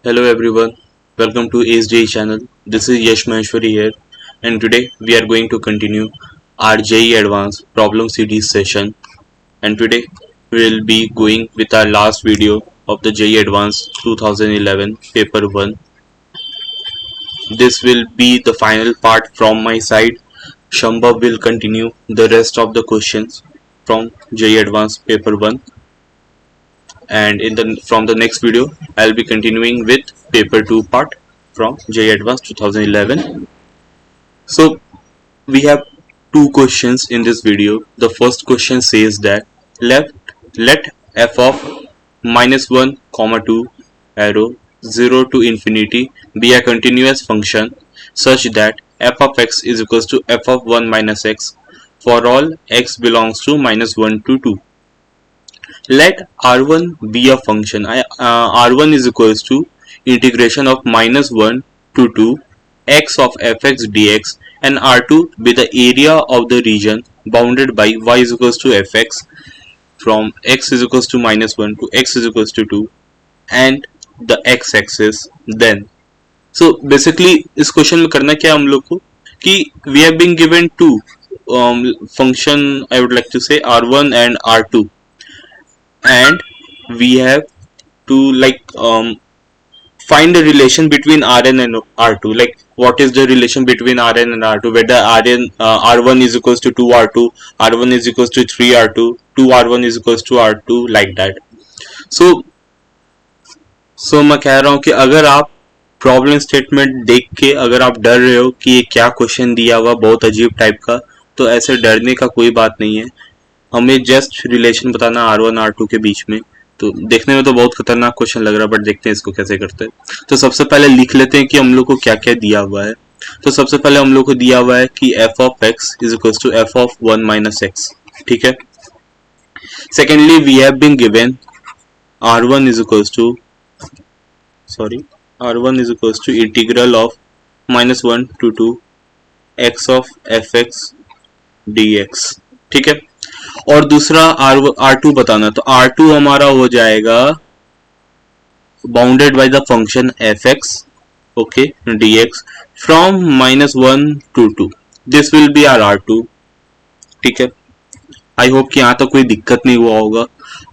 Hello everyone, welcome to AceJE channel. This is Yash Maheshwari here, and today we are going to continue our JEE Advanced Problem Series session. And today we will be going with our last video of the JEE Advanced 2011 Paper 1. This will be the final part from my side. Shambhav will continue the rest of the questions from JEE Advanced Paper 1. And from the next video I'll be continuing with paper 2 part from JEE Advanced 2011. So we have two questions in this video. The first question says that let f of -1, 2 arrow 0 to infinity be a continuous function such that f of x is equals to f of 1 minus x for all x belongs to -1 to 2. Let R1 be a function. R1 is equals to integration of -1 to 2 x of fx dx, and R2 be the area of the region bounded by y is equals to fx from x is equals to -1 to x is equals to 2 and the x axis. Then so basically इस question में करना क्या हम लोग को कि we have been given two function, I would like to say R1 and R2, and we have to find the relation between Rn and R2. Like what is the relation between Rn and R2, whether R1 is equals to 2R2, R1 is equals to 3R2, 2R1 is equals to R2, like that. So मैं कह रहा हूँ कि अगर आप problem statement देख के अगर आप डर रहे हो कि ये क्या क्वेश्चन दिया हुआ बहुत अजीब टाइप का, तो ऐसे डरने का कोई बात नहीं है. हमें जस्ट रिलेशन बताना R1 R2 के बीच में. तो देखने में तो बहुत खतरनाक क्वेश्चन लग रहा है, बट देखते हैं इसको कैसे करते हैं. तो सबसे पहले लिख लेते हैं कि हम लोग को क्या क्या दिया हुआ है. तो सबसे पहले हम लोग को दिया हुआ है कि f of x is equals to f of 1 minus x. ठीक है. Secondly we have been given R1 is equals to R1 is equals to integral of -1 to 2 x of fx dx. ठीक है. और दूसरा R2 बताना. तो R2 हमारा हो जाएगा bounded by the function fx okay dx from -1 to 2. This will be our R2. ठीक है. आई होप कि यहाँ तक कोई दिक्कत नहीं हुआ होगा.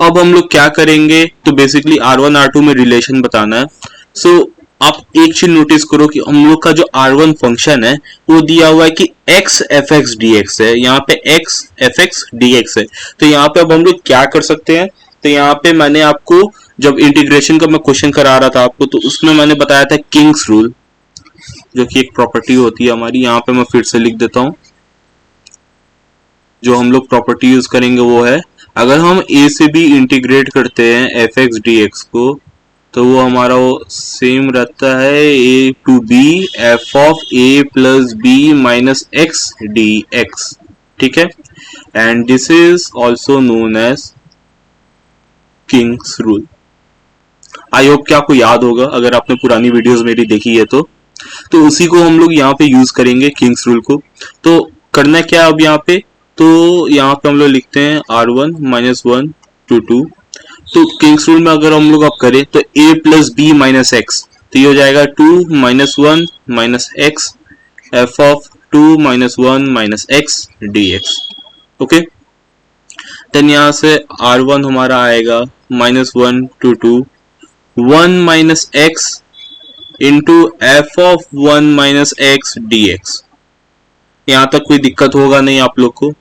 अब हम लोग क्या करेंगे, तो बेसिकली R1 R2 में रिलेशन बताना है. सो आप एक चीज नोटिस करो कि हम लोग का जो R1 फंक्शन है वो दिया हुआ है कि x fx dx है. यहाँ पे x fx dx है. तो यहाँ पे अब हम लोग क्या कर सकते हैं, तो यहाँ पे मैंने आपको जब इंटीग्रेशन का मैं क्वेश्चन करा रहा था आपको, तो उसमें मैंने बताया था किंग्स रूल, जो कि एक प्रॉपर्टी होती है हमारी. यहाँ पे मैं फिर से लिख देता हूँ. जो हम लोग प्रॉपर्टी यूज करेंगे वो है, अगर हम a से b इंटीग्रेट करते हैं fx dx को, तो वो हमारा वो सेम रहता है a to b f of a plus b minus x dx. ठीक है. And this is also known as king's rule. I hope कि आपको याद होगा अगर आपने पुरानी वीडियोस मेरी देखी है तो उसी को हम लोग यहाँ पे यूज करेंगे किंग्स रूल को. तो करना क्या अब यहाँ पे, तो यहाँ पे हम लोग लिखते हैं R1 -1 to 2. तो किंग्स रूल में अगर हम लोग अब करें तो a plus b minus x, तो ये हो जाएगा 2 - 1 minus x f of 2 - 1 minus x dx. Okay. Then यहाँ से R1 हमारा आएगा -1 to 2 1 minus x into f of 1 minus x dx. यहाँ तक कोई दिक्कत होगा नहीं आप लोग को.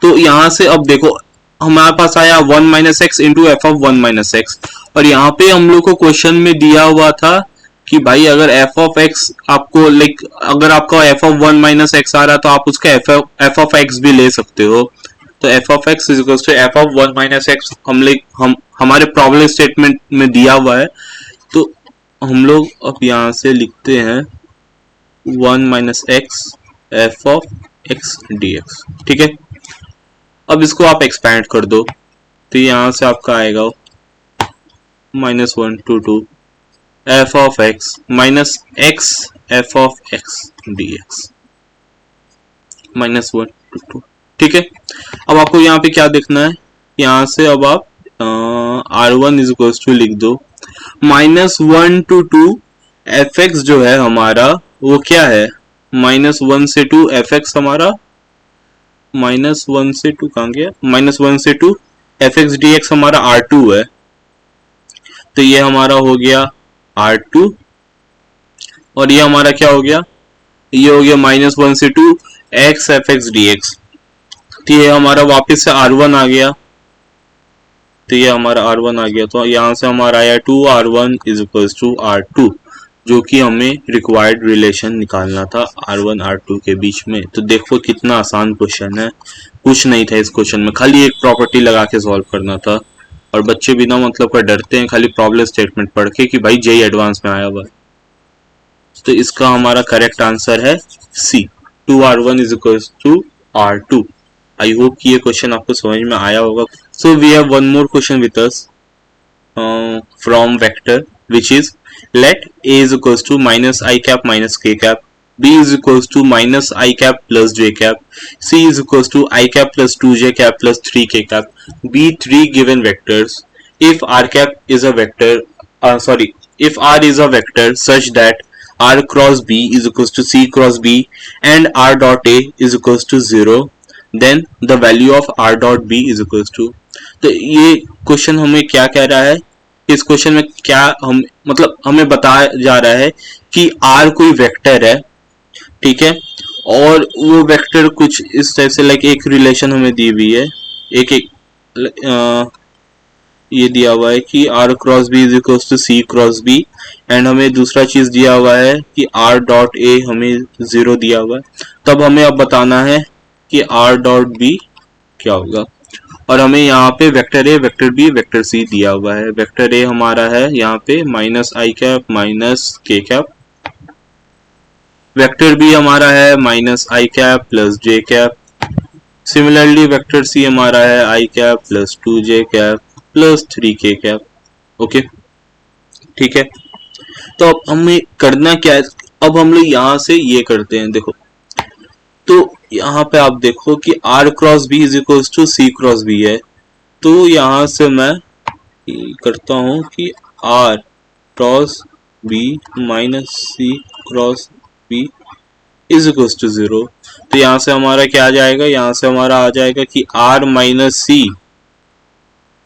तो यहाँ से अब देखो हमारे पास आया 1 minus x into F of 1 minus x, और यहाँ पे हम लोग को क्वेश्चन में दिया हुआ था कि भाई अगर एफ ऑफ एक्स आपको अगर आपका एफ ऑफ 1 माइनस एक्स आ रहा तो आप उसका एफ ऑफ एक्स भी ले सकते हो. तो f of x is equal to f of 1 minus x हम हमारे प्रॉब्लम स्टेटमेंट में दिया हुआ है. तो हम लोग अब यहाँ से लिखते हैं 1 minus x F of x dx. ठीक है. अब इसको आप एक्सपैंड कर दो, तो यहाँ से आपका आएगा -1 to 2 F of x minus x F of x dx -1 to 2. ठीक है. अब आपको यहाँ पे क्या देखना है, यहाँ से अब आप R1 इज इक्वल्स टू लिख दो -1 to 2 fx जो है हमारा वो क्या है, -1 से 2 fx हमारा, -1 से 2 कहाँ गया, -1 से 2 fx dx हमारा r2 है, तो ये हमारा हो गया r2, और ये हमारा क्या हो गया, ये हो गया -1 से 2 x fx dx, तो ये हमारा वापस से r1 आ गया, तो ये हमारा r1 आ गया, तो यहाँ से हमारा आया 2r1 is equal to r2, जो कि हमें रिक्वायर्ड रिलेशन निकालना था r1 r2 के बीच में। तो देखो कितना आसान क्वेश्चन है, कुछ नहीं था इस क्वेश्चन में, खाली एक प्रॉपर्टी लगा के सॉल्व करना था, और बच्चे बिना मतलब का डरते हैं खाली प्रॉब्लम स्टेटमेंट पढ़ के कि भाई जेई एडवांस में आया हुआ है। तो इसका हमारा करेक्ट आंसर है C, 2r1 is equal to r2। I hope कि ये क्वेश्चन आपको समझ में आया होगा। So we have one more question with us from vector which is let a is equals to minus I cap minus k cap, b is equals to minus I cap plus j cap, c is equals to I cap plus 2j cap plus 3k cap, be three given vectors if r cap is a vector, if r is a vector such that r cross b is equals to c cross b and r dot a is equals to 0, then the value of r dot b is equals to। तो ये question हमें क्या कह रहा है, इस question में क्या हम मतलब हमें बताया जा रहा है कि r कोई वेक्टर है, ठीक है, और वो वेक्टर कुछ इस टाइप से लाइक एक रिलेशन हमें दी हुई है, ये दिया हुआ है कि r cross b is equal to c cross b, and हमें दूसरा चीज दिया हुआ है कि r डॉट a हमें 0 दिया हुआ है। तब हमें अब बताना है कि r डॉट b क्या होगा, और हमें यहाँ पे vector A vector B vector C दिया हुआ है। वेक्टर ए हमारा है यहाँ पे minus I cap minus K cap, vector B हमारा है minus I cap plus J cap, similarly vector C हमारा है I cap plus 2j cap plus 3k cap. Okay ठीक है, तो अब हमें करना क्या है, अब हम लोग यहाँ से ये करते हैं, देखो तो यहाँ पे आप देखो कि r cross b is equal to c cross b है, तो यहाँ से मैं करता हूँ कि r cross b minus c cross b is equal to 0, तो यहाँ से हमारा क्या आ जाएगा, यहाँ से हमारा आ जाएगा कि r minus c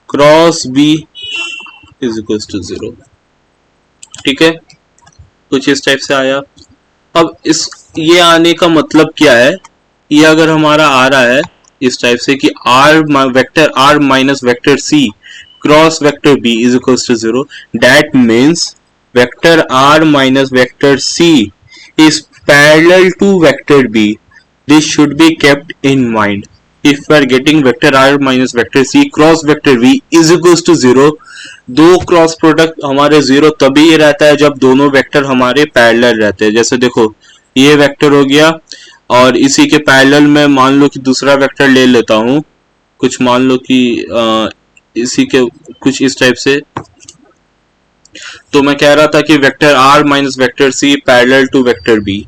cross b is equal to 0। ठीक है, कुछ इस टाइप से आया। अब इस ये आने का मतलब क्या है, ये अगर हमारा आ रहा है इस टाइप से कि r vector r minus vector c cross vector b is equal to 0, that means vector r minus vector c is parallel to vector b. This should be kept in mind. If we are getting vector r minus vector c cross vector v is equals to 0, दो cross product हमारे 0 तभी रहता है जब दोनों vector हमारे parallel रहते हैं। जैसे देखो ये वेक्टर हो गया और इसी के पैरेलल में मान लो कि दूसरा वेक्टर ले लेता हूँ, कुछ मान लो कि इसी के कुछ इस टाइप से, तो मैं कह रहा था कि vector r minus vector c parallel to vector b,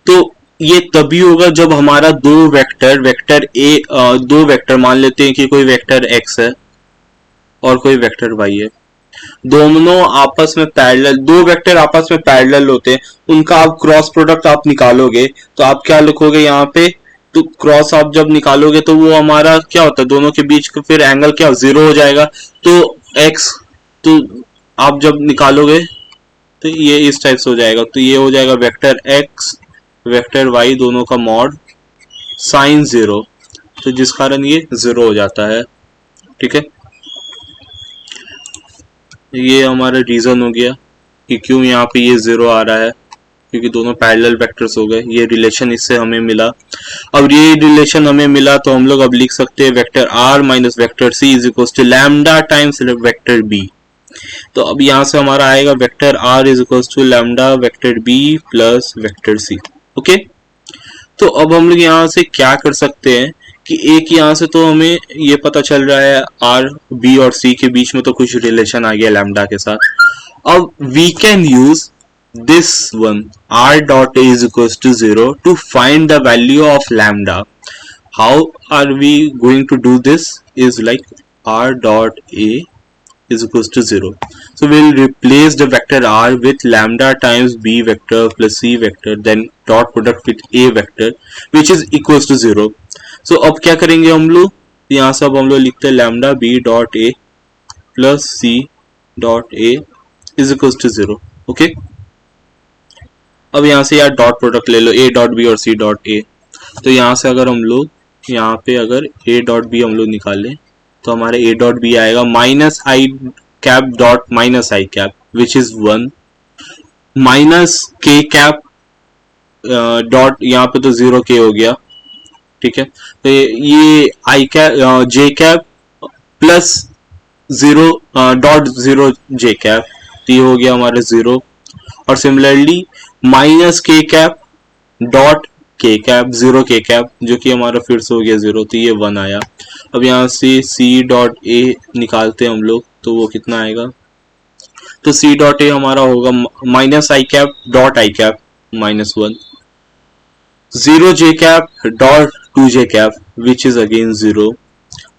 तो ये तभी होगा जब हमारा दो वेक्टर वेक्टर a दो वेक्टर मान लेते हैं कि कोई वेक्टर x है और कोई वेक्टर y है, दोनों आपस में पैरेलल, दो वेक्टर आपस में पैरेलल होते हैं, उनका आप क्रॉस प्रोडक्ट आप निकालोगे तो आप क्या लिखोगे यहाँ पे, तो क्रॉस आप जब निकालोगे तो वो हमारा क्या होता है, दोनों के बीच का फिर एंगल क्या 0 हो जाएगा, तो x, तो आप जब निकालोगे तो ये इस टाइप से हो जाएगा, तो ये हो जाएगा वेक्टर x वेक्टर y दोनों का मॉड साइन 0, तो जिस कारण ये 0 हो जाता है। ठीक है, ये हमारा रीजन हो गया कि क्यों यहाँ पे ये 0 आ रहा है, क्योंकि दोनों पैरेलल वेक्टर्स हो गए, ये रिलेशन इससे हमें मिला। अब ये रिलेशन हमें मिला तो हम लोग अब लिख सकते हैं vector r minus vector c is equal to lambda times vector b, तो अब यहाँ से हमारा आएगा vector r is equal to lambda vector b plus vector c। Okay, तो अब हम लोग यहाँ से क्या कर सकते हैं कि एक यहाँ से तो हमें ये पता चल रहा है r b और c के बीच में तो कुछ रिलेशन आ गया लैम्डा के साथ, अब we can use this one r dot a is equals to 0 to find the value of lambda. How are we going to do this is like r dot a is equals to 0. So we'll replace the vector r with lambda times b vector plus c vector, then dot product with a vector which is equals to 0. So अब क्या करेंगे हम लोग, यहाँ से अब हम लोग लिखते हैं lambda b dot a plus c dot a is equals to 0. Okay, अब यहाँ से यार डॉट प्रोडक्ट ले लो a डॉट b और c डॉट a. तो यहाँ से अगर हम लोग यहाँ पे अगर a डॉट b हम लोग निकालें तो हमारे a डॉट b आएगा minus I cap dot minus I cap which is 1 minus k cap dot, यहाँ पे तो 0k हो गया, ठीक है. तो ये I cap j cap plus 0 dot 0 j cap, तो ये हो गया हमारा 0. और similarly minus k cap dot k cap 0 k cap जो कि हमारा फिर से हो गया 0, तो ये 1 आया. अब यहाँ से c डॉट a निकालते हैं हम लोग तो वो कितना आएगा, तो c डॉट a हमारा होगा minus I cap dot I cap minus 1 0 j cap dot 2 j cap which is again 0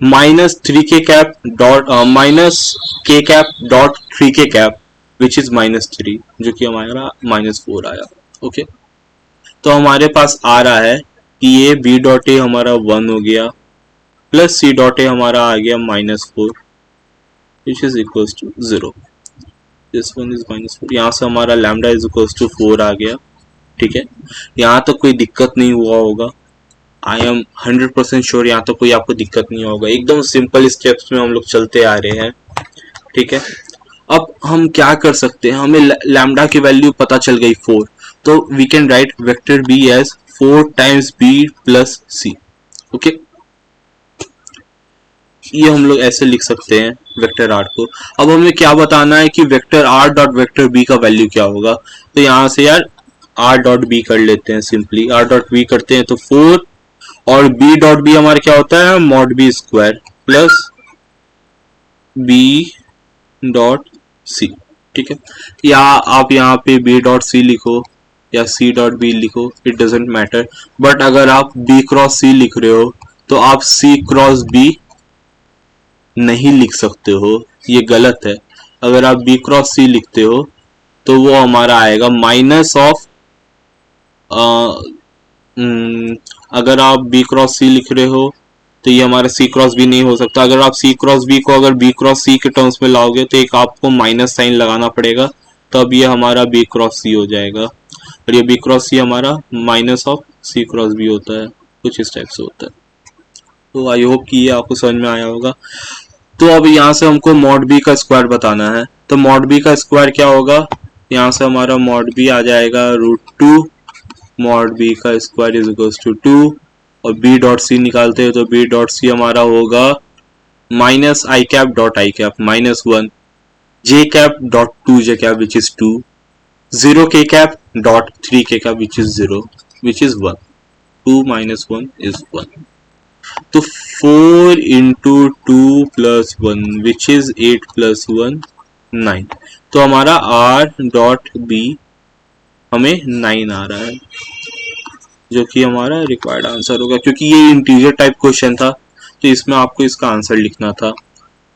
minus 3 k cap dot minus k cap dot 3 k cap which is minus 3 जो कि हमारा minus 4 आया. Okay, तो हमारे पास आ रहा है कि ये b डॉट ए हमारा 1 हो गया प्लस c डॉट ए हमारा आ गया minus 4 which is equals to 0. This one is minus 4. यहाँ से हमारा लैम्डा इज इक्वल्स टू 4 आ गया, ठीक है. यहाँ तक कोई दिक्कत नहीं हुआ होगा, आई एम 100% श्योर यहाँ तक कोई आपको दिक्कत नहीं होगा. एकदम सिंपल स्टेप्स में हम लोग चलते आ रहे हैं, ठीक है. अब हम क्या कर सकते हैं, हमें लैम्डा की वैल्यू पता चल गई 4, तो we can write vector b as 4 times b plus c. Okay, ये हम लोग ऐसे लिख सकते हैं वेक्टर r को. अब हमें क्या बताना है कि vector r dot vector b का वैल्यू क्या होगा, तो यहाँ से यार r डॉट b कर लेते हैं. सिंपली r डॉट b करते हैं तो 4 और b डॉट b हमारा क्या होता है mod b square plus b dot c, ठीक है. या आप यहाँ पे b डॉट c लिखो या c डॉट b लिखो, इट डजेंट मैटर. बट अगर आप b क्रॉस c लिख रहे हो तो आप c क्रॉस b नहीं लिख सकते हो, ये गलत है. अगर आप b क्रॉस c लिखते हो तो वो हमारा आएगा माइनस ऑफ, अगर आप b क्रॉस c लिख रहे हो तो ये हमारा c क्रॉस b नहीं हो सकता. अगर आप c क्रॉस b को अगर b क्रॉस c के टर्म्स में लाओगे तो एक आपको माइनस साइन लगाना पड़ेगा, तब ये हमारा b क्रॉस c हो जाएगा. और ये b क्रॉस c हमारा minus of c cross b होता है, कुछ इस टाइप से होता है. तो आई होप कि ये आपको समझ में आया होगा. तो अब यहाँ से हमको मॉड b का स्क्वायर बताना है, तो मॉड b का स्क्वायर क्या होगा, यहाँ से हमारा मॉड b आ जाएगा √2 मॉड b का स्क्वायर इज इक्वल्स टू 2 और b डॉट c निकालते हैं तो b डॉट c हमारा होगा minus I cap dot I cap minus 1 j cap dot 2 j cap which is 2 0 k cap dot 3 k cap which is 0 which is 1 2 minus 1 is 1. तो 4 into 2 plus 1 which is 8 plus 1 9. तो हमारा r dot b हमें 9 आ रहा है जो कि हमारा required answer होगा. क्योंकि ये इंटीजर टाइप क्वेश्चन था तो इसमें आपको इसका आंसर लिखना था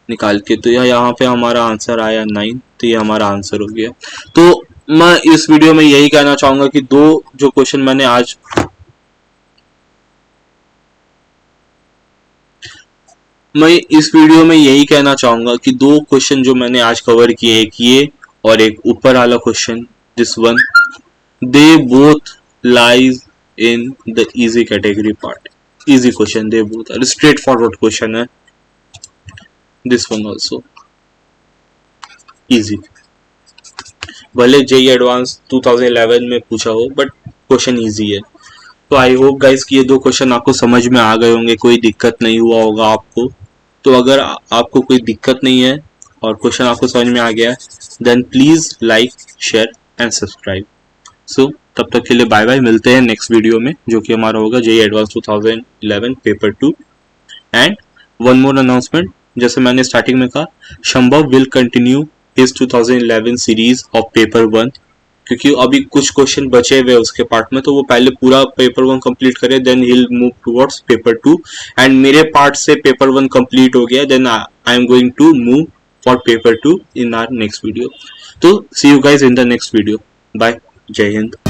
निकाल के, तो यहाँ पे हमारा आंसर आया 9, तो ये हमारा आंसर हो गया. तो मैं इस वीडियो में यही कहना चाहूंगा कि दो जो क्वेश्चन मैंने आज दो क्वेश्चन जो मैंने आज कवर किए, एक ये और एक ऊपर वाला question, this one, they both lies in the easy category part. Easy question, they both are straightforward question है. This one also easy. भले JEE एडवांस 2011 में पूछा हो बट क्वेश्चन इजी है. तो आई होप गाइस कि ये दो क्वेश्चन आपको समझ में आ गए होंगे, कोई दिक्कत नहीं हुआ होगा आपको. तो अगर आपको कोई दिक्कत नहीं है और क्वेश्चन आपको समझ में आ गया है then please like share and subscribe. So तब तक के लिए बाय बाय, मिलते हैं नेक्स्ट वीडियो में जो कि हमारा होगा JEE advance 2011 paper 2. And one more announcement, जैसे मैंने स्टार्टिंग में कहा, Shambhav will continue his 2011 series of paper 1, क्योंकि अभी कुछ क्वेश्चन बचे हुए उसके पार्ट में, तो वो पहले पूरा पेपर 1 कंप्लीट करे then he will move towards paper 2. And मेरे पार्ट से पेपर 1 कंप्लीट हो गया, then I am going to move for paper 2 in our next video. So see you guys in the next video. Bye. Jai Hind.